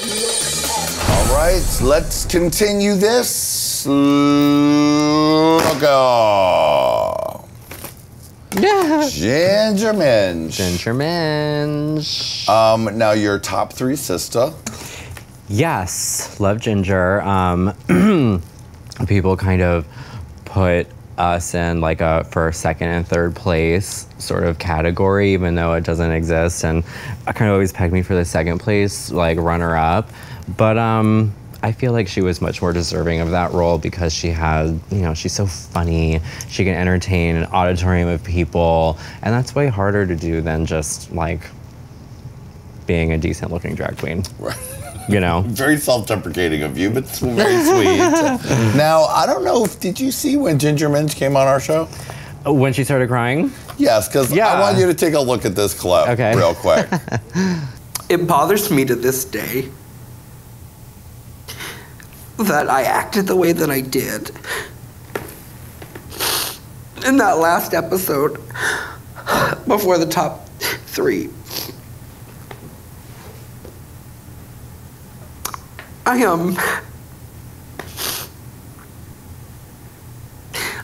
All right, let's continue this. Look go. Ginger Minj. Ginger Minj. Now your top 3 sister. Yes, love Ginger. People kind of put us in like a first, second, and third place sort of category, even though it doesn't exist. And I kind of always pegged me for the second place, like runner up. But I feel like she was much more deserving of that role because she had, you know, she's so funny. She can entertain an auditorium of people. And that's way harder to do than just like being a decent looking drag queen. Right. You know? Very self-deprecating of you, but very sweet. Now, I don't know if, did you see when Ginger Minj came on our show? When she started crying? Yes, because I want you to take a look at this clip real quick. It bothers me to this day that I acted the way that I did in that last episode before the top 3.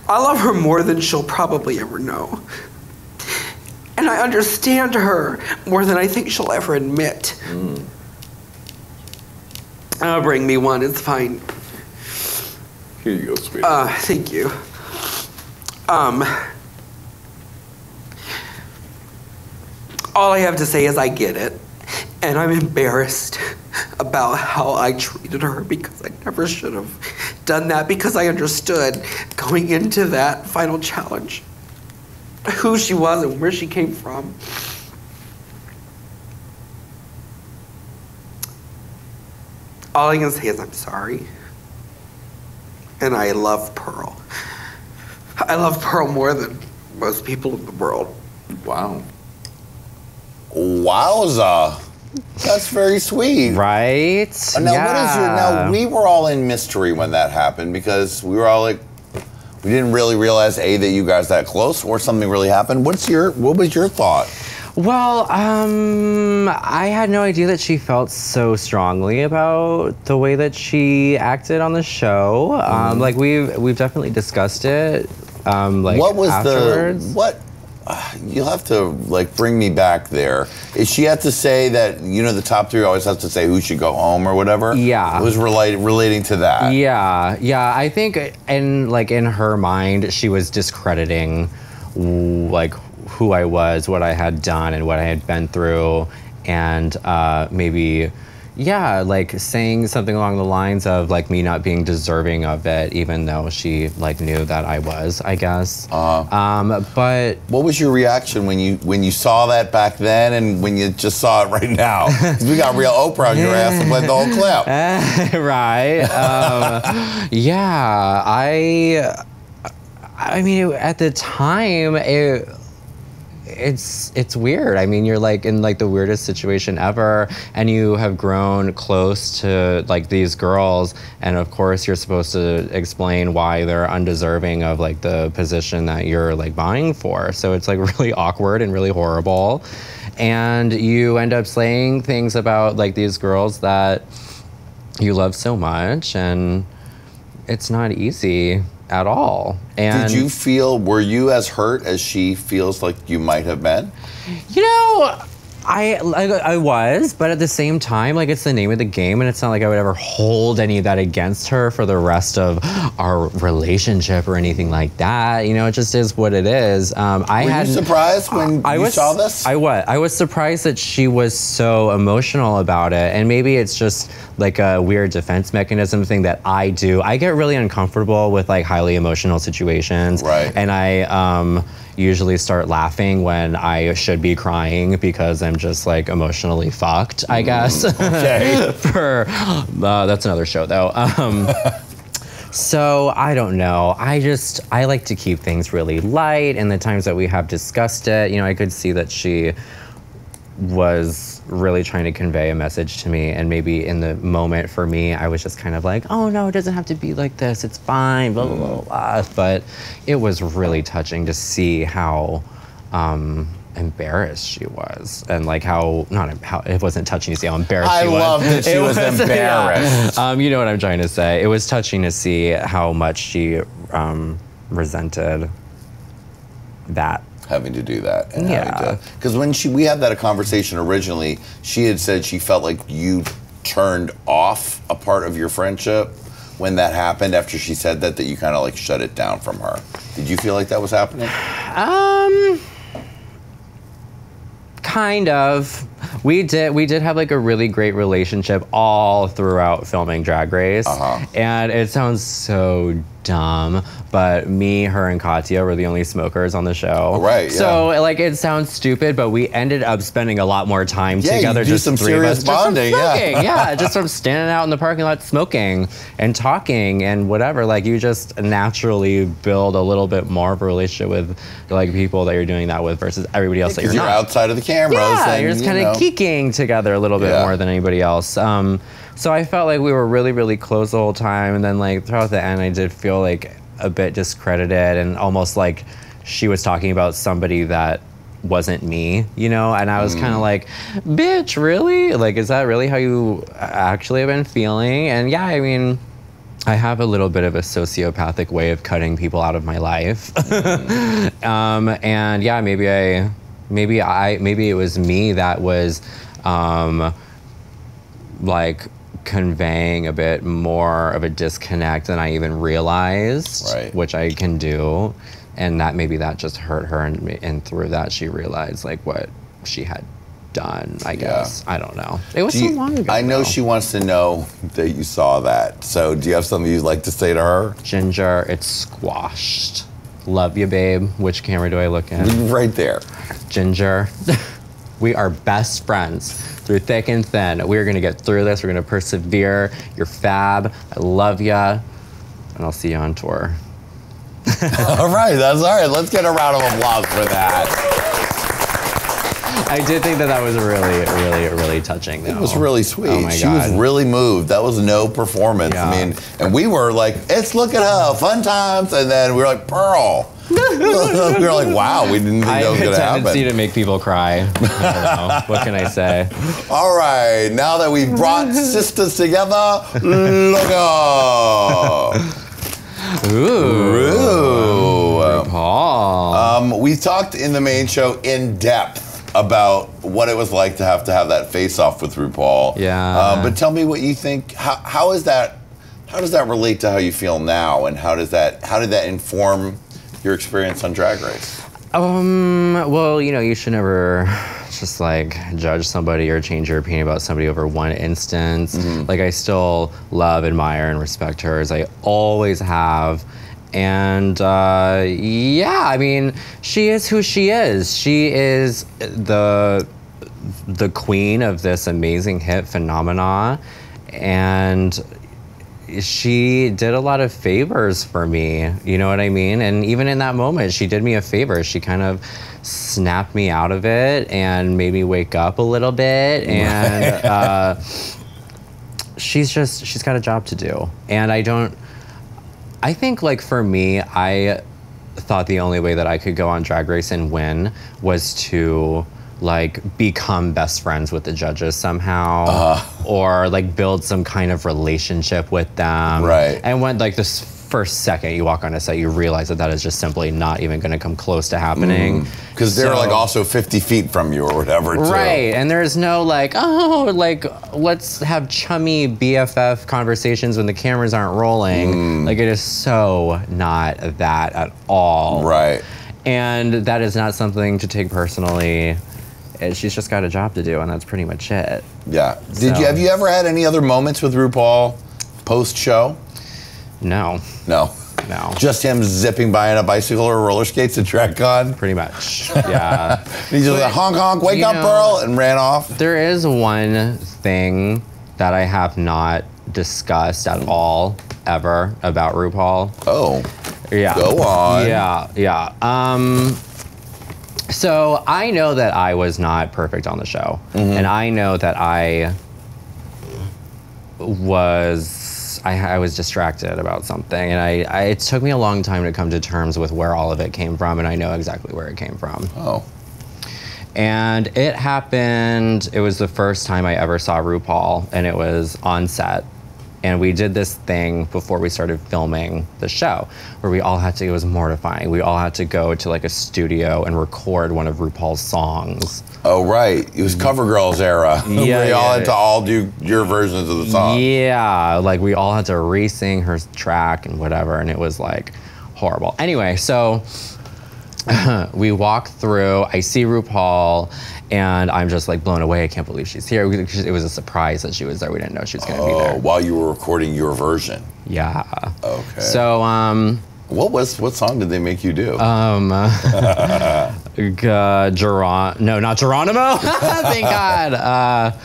I love her more than she'll probably ever know. And I understand her more than I think she'll ever admit. Bring me one, it's fine. Here you go, sweetie. Thank you. All I have to say is I get it. And I'm embarrassed about how I treated her because I never should have done that because I understood going into that final challenge who she was and where she came from. All I can say is I'm sorry. And I love Pearl. I love Pearl more than most people in the world. Wow. Wowza. That's very sweet. Right? Now, what is your, now, we were all in mystery when that happened because we were all like, we didn't really realize, A, that you guys that close or something really happened. What was your thought? Well, I had no idea that she felt so strongly about the way that she acted on the show. Like we've definitely discussed it. Like what was afterwards. You'll have to like bring me back there. Is she had to say that, you know, the top 3 always have to say who should go home or whatever? Yeah. It was relating to that. Yeah, yeah. I think in her mind, she was discrediting like who I was, what I had done, and what I had been through, and maybe, yeah, like saying something along the lines of like me not being deserving of it, even though she like knew that I was, I guess. But what was your reaction when you saw that back then, and when you just saw it right now? 'Cause we got real Oprah on your ass to play the whole clip. Right. Yeah. I mean, at the time, it's weird. I mean, you're like in like the weirdest situation ever, and you have grown close to like these girls, and of course you're supposed to explain why they're undeserving of like the position that you're like vying for. So it's like really awkward and really horrible, and you end up saying things about like these girls that you love so much, and it's not easy at all. And did you feel, were you as hurt as she feels like you might have been? You know, I was, but at the same time, like, it's the name of the game, and it's not like I would ever hold any of that against her for the rest of our relationship or anything like that. You know, it just is what it is. Were you surprised when you saw this? I was surprised that she was so emotional about it, and maybe it's just like a weird defense mechanism thing that I do. I get really uncomfortable with like highly emotional situations, right? And I usually start laughing when I should be crying because I'm just like emotionally fucked, I guess. Okay. That's another show though. So I don't know. I like to keep things really light, and the times that we have discussed it, you know, I could see that she was really trying to convey a message to me, and maybe in the moment for me, I was just kind of like, oh no, it doesn't have to be like this, it's fine, blah, blah, blah, blah. But it was really touching to see how embarrassed she was, and like how it wasn't touching to see how embarrassed she was. I love that she was embarrassed. Yeah. You know what I'm trying to say. It was touching to see how much she resented that. Having to do that. And yeah. Because when we had that conversation originally, she had said she felt like you turned off a part of your friendship when that happened, after she said that you kind of like shut it down from her. Did you feel like that was happening? Kind of. We did have like a really great relationship all throughout filming Drag Race. And it sounds so dumb, but me, her, and Katya were the only smokers on the show. Right, yeah. So like it sounds stupid, but we ended up spending a lot more time together. You do just some three of us, serious bonding, just from smoking. Yeah, just from standing out in the parking lot smoking and talking and whatever. Like you just naturally build a little bit more of a relationship with like people that you're doing that with versus everybody else that you're not. Outside of the cameras. Yeah, and, you're just kind of geeking together a little bit more than anybody else. So I felt like we were really, really close the whole time, and then like throughout the end, I did feel like a bit discredited and almost like she was talking about somebody that wasn't me, you know? And I was kind of like, bitch, really? Like, is that really how you actually have been feeling? And yeah, I mean, I have a little bit of a sociopathic way of cutting people out of my life. And yeah, maybe it was me that was like conveying a bit more of a disconnect than I even realized, which I can do, and that maybe that just hurt her, and through that she realized like what she had done, I guess. I don't know. It was so long ago. I know she wants to know that you saw that. So do you have something you'd like to say to her? Ginger, it's squashed. Love you, babe. Which camera do I look at? Right there. Ginger, we are best friends. Through thick and thin. We're gonna get through this. We're gonna persevere. You're fab. I love ya. And I'll see you on tour. All right, that's all right. Let's get a round of applause for that. I did think that was really, really, really touching, though. It was really sweet. Oh my she God. was really moved. That was no performance. Yeah. I mean, and we were like, it's look at her, fun times. And then we were like, Pearl. We were like, wow, we didn't think that was going to happen. I have a tendency to make people cry. I don't know. What can I say? All right, now that we've brought sisters together, look up. Ooh. RuPaul. We talked in the main show in depth about what it was like to have that face-off with RuPaul. Yeah. But tell me what you think. How does that relate to how you feel now, and how did that inform your experience on Drag Race? Well, you know, you should never just like judge somebody or change your opinion about somebody over one instance. Like I still love, admire, and respect her as I always have. And yeah, I mean, she is who she is. She is the queen of this amazing hit phenomena, and she did a lot of favors for me, you know what I mean? And even in that moment, she did me a favor. She kind of snapped me out of it and made me wake up a little bit. And she's got a job to do. And I think like for me, I thought the only way that I could go on Drag Race and win was to like become best friends with the judges somehow, or like build some kind of relationship with them. Right. And when like this first second you walk on a set, you realize that is just simply not even going to come close to happening. Because they're like also 50 feet from you or whatever, too. Right, and there's no like, oh, like let's have chummy BFF conversations when the cameras aren't rolling. Like it is so not that at all. Right. And that is not something to take personally. She's just got a job to do, and that's pretty much it. Yeah. Have you ever had any other moments with RuPaul post-show? No. No. No. Just him zipping by on a bicycle or roller skates at DragCon? Pretty much, yeah. He just like, honk, honk, wake up, Pearl, and ran off. There is one thing that I have not discussed at all, ever, about RuPaul. Oh. Yeah. Go on. Yeah. So I know that I was not perfect on the show. And I know that I was distracted about something. And it took me a long time to come to terms with where all of it came from, and I know exactly where it came from. Oh. And it happened, it was the first time I ever saw RuPaul, and it was on set. And we did this thing before we started filming the show, where we all had to, it was mortifying. We all had to go to like a studio and record one of RuPaul's songs. Oh, right. It was CoverGirls era. Yeah, we all had to all do your versions of the song. Yeah, like we all had to re-sing her track and whatever, and it was like horrible. Anyway, so we walk through, I see RuPaul, and I'm just like blown away. I can't believe she's here. It was a surprise that she was there. We didn't know she was gonna be there. While you were recording your version. Yeah. Okay. So, what song did they make you do? No, not Geronimo. Thank God.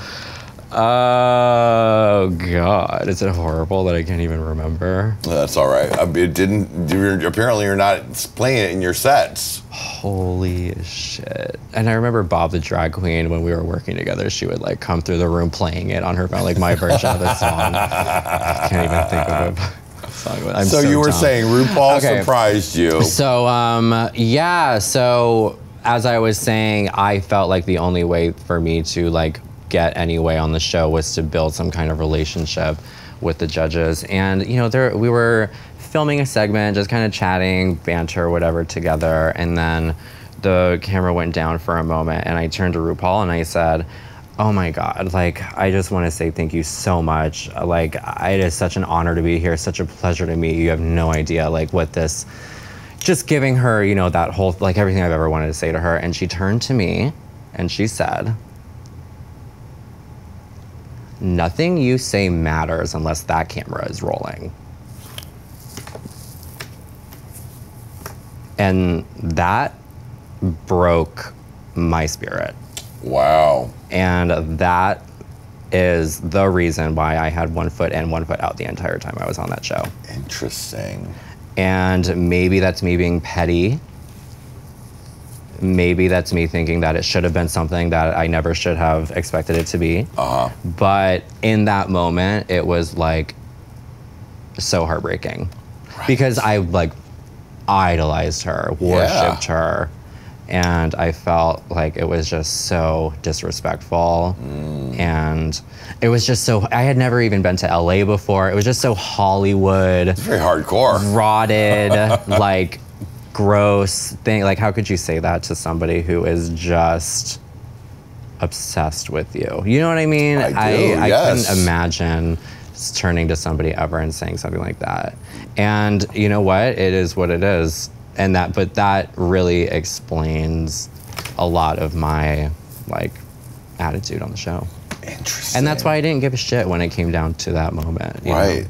Oh God, is it horrible that I can't even remember? That's all right. It didn't. Apparently, you're not playing it in your sets. Holy shit! And I remember Bob the drag queen when we were working together. She would like come through the room playing it on her phone, like my version of the song. I can't even think of a song. I'm so you were dumb. saying RuPaul surprised you. So yeah. So as I was saying, I felt like the only way for me to like get any way on the show was to build some kind of relationship with the judges. And you know, we were filming a segment, just kind of chatting, banter, whatever together, and then the camera went down for a moment, and I turned to RuPaul and I said, oh my God, like, I just want to say thank you so much. Like, it is such an honor to be here, such a pleasure to meet you. You have no idea, like, what this, just giving her, you know, that whole, like, everything I've ever wanted to say to her. And she turned to me and she said, nothing you say matters unless that camera is rolling. And that broke my spirit. Wow. And that is the reason why I had 1 foot in, 1 foot out the entire time I was on that show. Interesting. And maybe that's me being petty. Maybe that's me thinking that it should have been something that I never should have expected it to be. But in that moment, it was like so heartbreaking. Right. Because I like idolized her, worshipped her, and I felt like it was just so disrespectful. And it was just so, I had never even been to LA before. It was just so Hollywood. It's very hardcore. Rotted, like, gross thing. Like, how could you say that to somebody who is just obsessed with you? You know what I mean? I couldn't imagine turning to somebody ever and saying something like that. And you know what? It is what it is. And but that really explains a lot of my like attitude on the show. Interesting. And that's why I didn't give a shit when it came down to that moment. You know?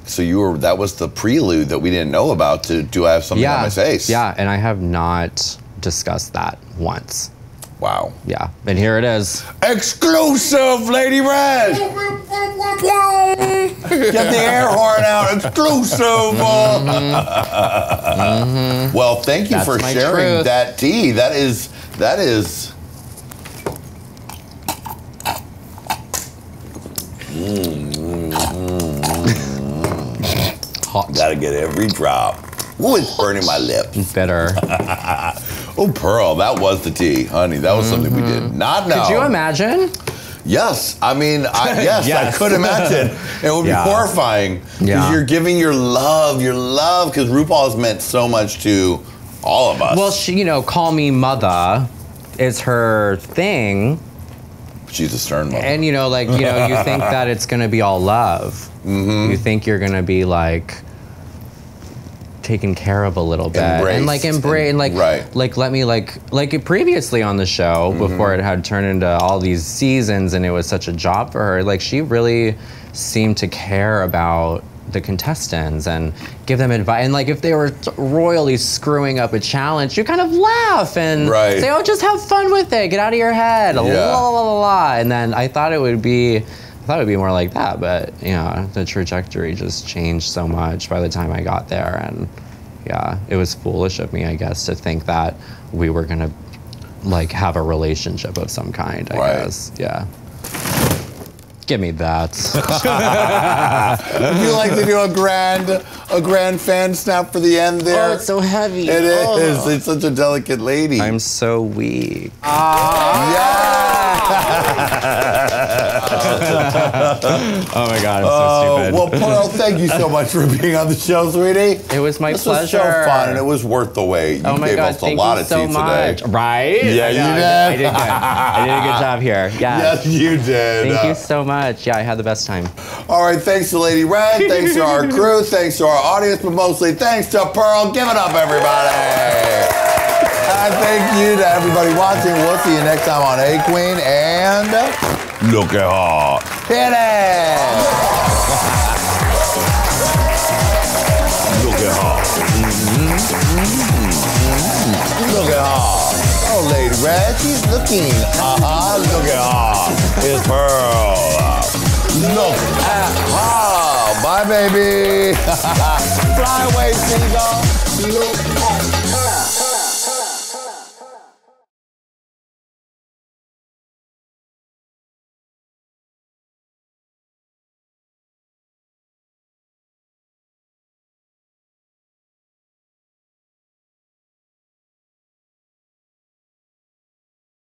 So that was the prelude that we didn't know about to do I have something on my face. Yeah, and I have not discussed that once. Wow. Yeah, and here it is. Exclusive, Lady Red! Get the air horn out, exclusive! Well, thank you for sharing that tea. That is... Hot. Gotta get every drop. Ooh, it's burning my lips. Bitter. Oh, Pearl, that was the tea, honey. That was something we did not know. Could you imagine? Yes, I mean, yes, I could imagine. It would be horrifying because you're giving your love, because RuPaul has meant so much to all of us. Well, she, you know, call me mother is her thing. She's a stern mother. And you know, like, you know, you think that it's gonna be all love. You think you're gonna be like taken care of a little bit, and like embrace, and like let me like previously on the show before it had turned into all these seasons, and it was such a job for her. Like she really seemed to care about the contestants and give them advice. And like if they were royally screwing up a challenge, you kind of laugh and say, "Oh, just have fun with it. Get out of your head." La la la la. And then I thought it would be more like that, but you know, the trajectory just changed so much by the time I got there, and yeah, it was foolish of me, I guess, to think that we were gonna like have a relationship of some kind, I guess. Yeah. Give me that. Would you like to do a grand fan snap for the end there? Oh, it's so heavy. It is. It's such a delicate lady. I'm so weak. Oh my God, I'm so stupid. Well, Pearl, thank you so much for being on the show, sweetie. It was my pleasure. This was so fun, and it was worth the wait. You gave us a lot of tea today. Right? Yeah, you did. I did good. I did a good job here. Yeah. Yes, you did. Thank you so much. Yeah, I had the best time. All right, thanks to Lady Red, thanks to our crew, thanks to our audience, but mostly thanks to Pearl. Give it up, everybody. And thank you to everybody watching. We'll see you next time on Hey Qween, and look at her. Hit it! Look at her. Look at her. Oh, Lady Red, she's looking. Look at her. It's Pearl. Look at her. Bye, baby. Fly away, seagull. Look